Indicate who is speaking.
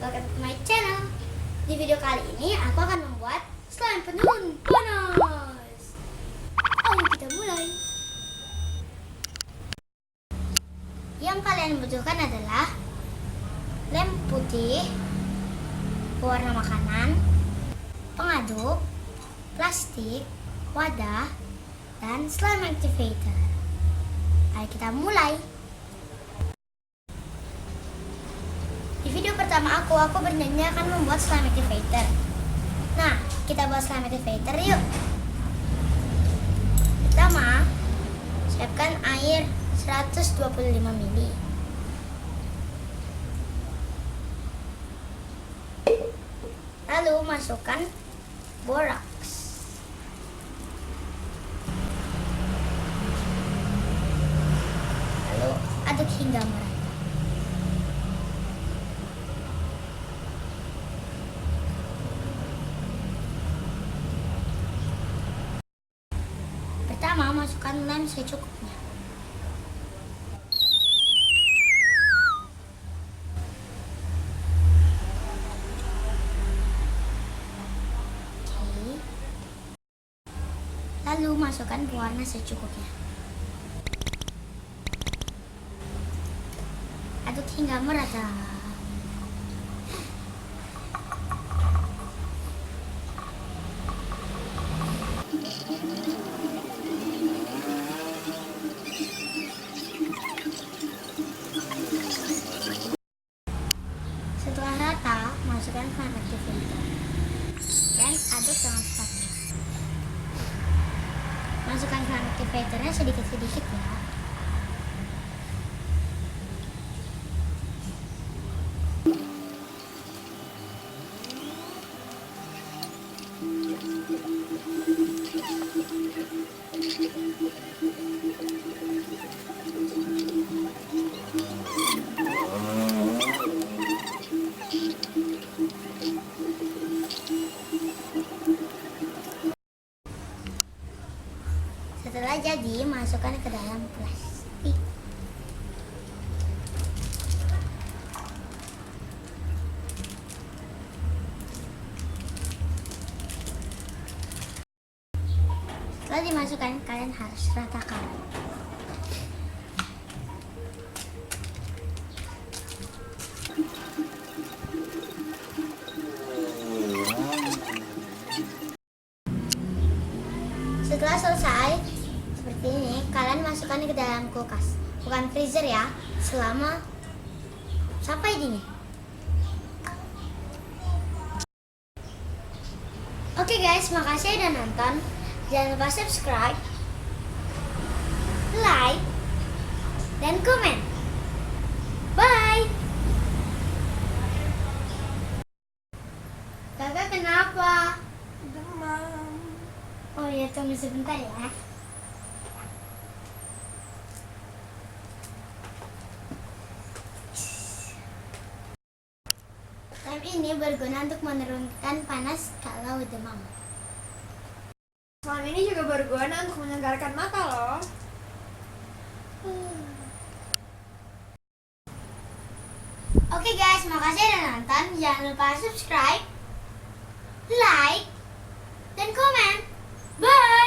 Speaker 1: welcome to my channel. Di video kali ini aku akan membuat slime penurun panas. Ayo kita mulai. Yang kalian butuhkan adalah lem putih, pewarna makanan, pengaduk, plastik, wadah, dan slime activator. Ayo kita mulai. Di video pertama aku berjanji akan membuat slime activator. Nah, kita buat slime activator yuk. Pertama, siapkan air 125 ml. Lalu masukkan borax. Lalu aduk hingga merata. Pertama, masukkan lem secukupnya. Oke. Lalu masukkan pewarna secukupnya. Aduk hingga merata. Setelah rata, masukkan slime activator dan aduk dengan spatula. Masukkan slime activatornya sedikit-sedikit ya. Setelah jadi, masukkan ke dalam plastik. Setelah dimasukkan, kalian harus ratakan. Setelah selesai seperti ini, kalian masukkan ke dalam kulkas, bukan freezer ya, selama sampai dingin. Oke guys, makasih udah nonton. Jangan lupa subscribe, like, dan komen. Bye. Kakak kenapa?
Speaker 2: Demam.
Speaker 1: Oh ya, tunggu sebentar ya. Slime ini berguna untuk menurunkan panas kalau demam.
Speaker 2: Slime ini juga berguna untuk menyegarkan mata loh.
Speaker 1: Oke guys, makasih udah nonton. Jangan lupa subscribe, like, dan komen. Bye.